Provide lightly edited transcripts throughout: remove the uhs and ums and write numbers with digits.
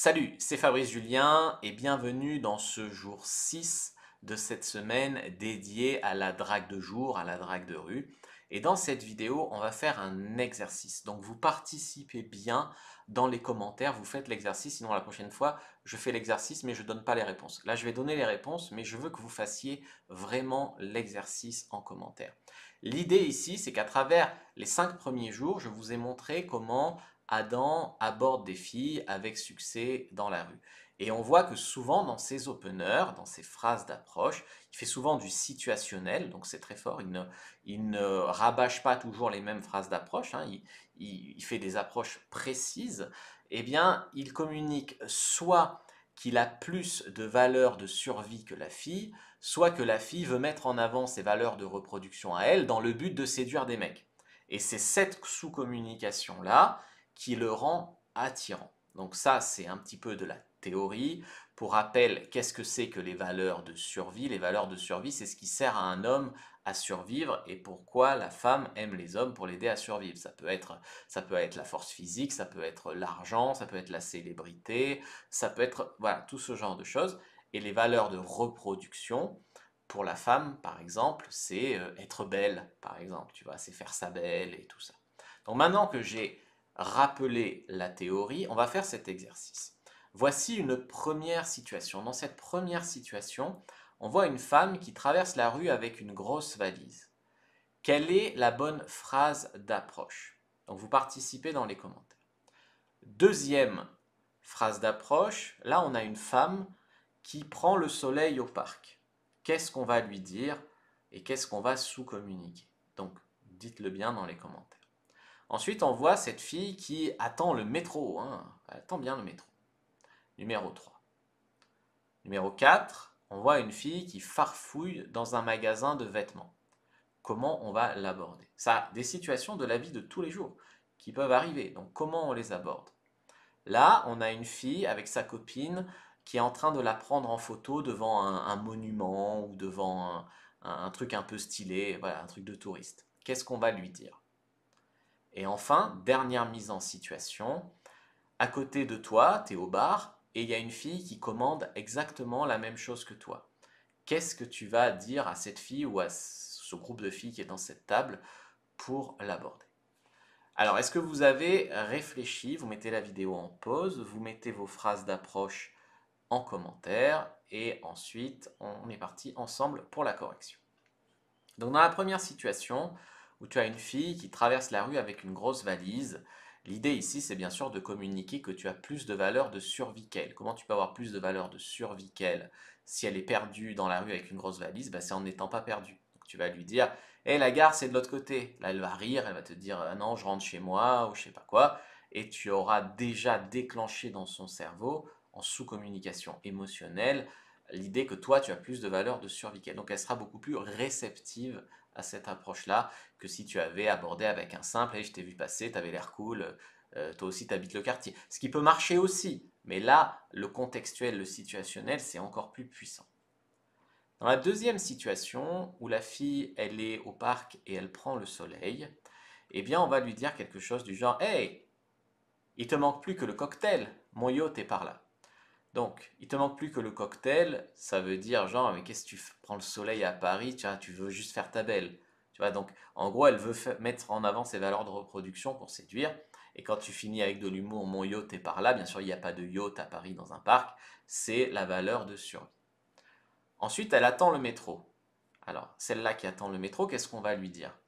Salut, c'est Fabrice Julien et bienvenue dans ce jour 6 de cette semaine dédiée à la drague de jour, à la drague de rue. Et dans cette vidéo, on va faire un exercice. Donc vous participez bien dans les commentaires, vous faites l'exercice, sinon la prochaine fois, je fais l'exercice mais je ne donne pas les réponses. Là, je vais donner les réponses, mais je veux que vous fassiez vraiment l'exercice en commentaire. L'idée ici, c'est qu'à travers les 5 premiers jours, je vous ai montré comment Adam aborde des filles avec succès dans la rue. Et on voit que souvent dans ses openers, dans ses phrases d'approche, il fait souvent du situationnel, donc c'est très fort, il ne rabâche pas toujours les mêmes phrases d'approche, hein, il fait des approches précises. Eh bien, il communique soit qu'il a plus de valeurs de survie que la fille, soit que la fille veut mettre en avant ses valeurs de reproduction à elle dans le but de séduire des mecs. Et c'est cette sous-communication-là qui le rend attirant. Donc ça, c'est un petit peu de la théorie. Pour rappel, qu'est-ce que c'est que les valeurs de survie? Les valeurs de survie, c'est ce qui sert à un homme à survivre et pourquoi la femme aime les hommes pour l'aider à survivre. Ça peut être la force physique, ça peut être l'argent, ça peut être la célébrité, ça peut être voilà, tout ce genre de choses. Et les valeurs de reproduction, pour la femme, par exemple, c'est être belle, par exemple, tu vois, c'est faire sa belle et tout ça. Donc maintenant que j'ai rappelé la théorie, on va faire cet exercice. Voici une première situation. Dans cette première situation, on voit une femme qui traverse la rue avec une grosse valise. Quelle est la bonne phrase d'approche? Donc vous participez dans les commentaires. Deuxième phrase d'approche, là on a une femme qui prend le soleil au parc. Qu'est-ce qu'on va lui dire et qu'est-ce qu'on va sous-communiquer? Donc dites-le bien dans les commentaires. Ensuite, on voit cette fille qui attend le métro, hein. Elle attend bien le métro. Numéro 3. Numéro 4, on voit une fille qui farfouille dans un magasin de vêtements. Comment on va l'aborder? Ça, des situations de la vie de tous les jours qui peuvent arriver. Donc, comment on les aborde? Là, on a une fille avec sa copine qui est en train de la prendre en photo devant un monument ou devant un truc un peu stylé, voilà, un truc de touriste. Qu'est-ce qu'on va lui dire? Et enfin, dernière mise en situation, à côté de toi, tu es au bar et il y a une fille qui commande exactement la même chose que toi. Qu'est-ce que tu vas dire à cette fille ou à ce groupe de filles qui est dans cette table pour l'aborder? Alors, est-ce que vous avez réfléchi? Vous mettez la vidéo en pause, vous mettez vos phrases d'approche en commentaire et ensuite on est parti ensemble pour la correction. Donc dans la première situation où tu as une fille qui traverse la rue avec une grosse valise, l'idée ici c'est bien sûr de communiquer que tu as plus de valeur de survie qu'elle. Comment tu peux avoir plus de valeur de survie qu'elle si elle est perdue dans la rue avec une grosse valise? C'est en n'étant pas perdue. Donc tu vas lui dire hé, la gare c'est de l'autre côté. Là elle va rire, elle va te dire ah non je rentre chez moi ou je sais pas quoi. Et tu auras déjà déclenché dans son cerveau en sous-communication émotionnelle l'idée que toi, tu as plus de valeur de survie qu'elle. Donc elle sera beaucoup plus réceptive à cette approche-là que si tu avais abordé avec un simple hey, je t'ai vu passer, tu avais l'air cool, toi aussi tu habites le quartier. Ce qui peut marcher aussi, mais là, le contextuel, le situationnel, c'est encore plus puissant. Dans la deuxième situation, où la fille, elle est au parc et elle prend le soleil, eh bien, on va lui dire quelque chose du genre hey, il te manque plus que le cocktail, mon yacht est par là. Donc, il te manque plus que le cocktail, ça veut dire genre, mais qu'est-ce que tu prends le soleil à Paris, tu veux juste faire ta belle. Tu vois, donc en gros, elle veut mettre en avant ses valeurs de reproduction pour séduire. Et quand tu finis avec de l'humour, mon yacht est par là, bien sûr, il n'y a pas de yacht à Paris dans un parc, c'est la valeur de survie. Ensuite, elle attend le métro. Alors, celle-là qui attend le métro, qu'est-ce qu'on va lui dire?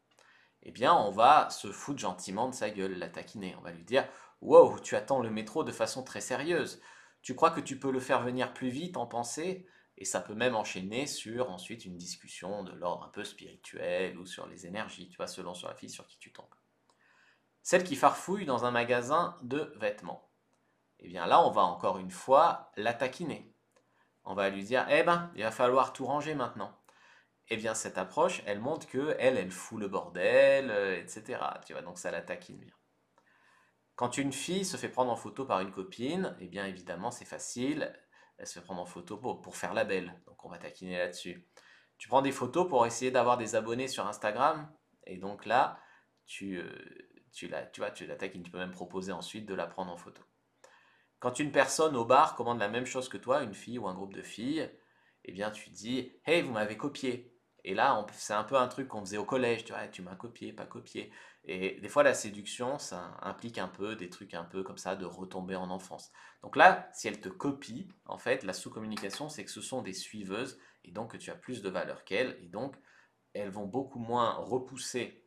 Eh bien, on va se foutre gentiment de sa gueule, la taquiner. On va lui dire wow, tu attends le métro de façon très sérieuse. Tu crois que tu peux le faire venir plus vite en pensée? Et ça peut même enchaîner sur ensuite une discussion de l'ordre un peu spirituel ou sur les énergies, tu vois, selon sur la fille sur qui tu tombes. Celle qui farfouille dans un magasin de vêtements. Eh bien là, on va encore une fois la taquiner. On va lui dire, eh ben, il va falloir tout ranger maintenant. Eh bien, cette approche, elle montre que elle fout le bordel, etc. Tu vois, donc ça la taquine bien. Quand une fille se fait prendre en photo par une copine, eh bien évidemment c'est facile, elle se fait prendre en photo pour faire la belle, donc on va taquiner là-dessus. Tu prends des photos pour essayer d'avoir des abonnés sur Instagram, et donc là, tu la taquines, tu peux même proposer ensuite de la prendre en photo. Quand une personne au bar commande la même chose que toi, une fille ou un groupe de filles, eh bien tu dis, hey, vous m'avez copié. Et là, c'est un peu un truc qu'on faisait au collège, tu vois, tu m'as copié, pas copié. Et des fois, la séduction, ça implique un peu des trucs un peu comme ça, de retomber en enfance. Donc là, si elle te copie, en fait, la sous-communication, c'est que ce sont des suiveuses, et donc que tu as plus de valeur qu'elles, et donc elles vont beaucoup moins repousser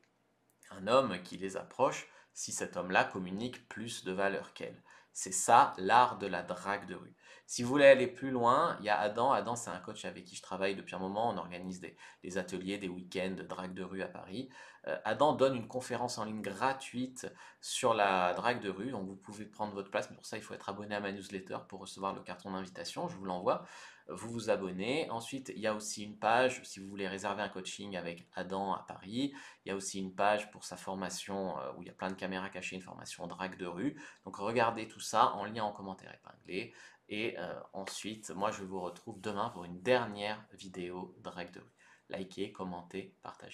un homme qui les approche si cet homme-là communique plus de valeur qu'elle. C'est ça l'art de la drague de rue. Si vous voulez aller plus loin, il y a Adam. Adam, c'est un coach avec qui je travaille depuis un moment. On organise des ateliers, des week-ends de drague de rue à Paris. Adam donne une conférence en ligne gratuite sur la drague de rue. Donc vous pouvez prendre votre place, mais pour ça, il faut être abonné à ma newsletter pour recevoir le carton d'invitation. Je vous l'envoie. Vous vous abonnez. Ensuite, il y a aussi une page si vous voulez réserver un coaching avec Adam à Paris. Il y a aussi une page pour sa formation où il y a plein de caméras cachées, une formation drague de rue. Donc regardez tout ça en lien en commentaire épinglé. Et ensuite, moi je vous retrouve demain pour une dernière vidéo drague de rue. Likez, commentez, partagez.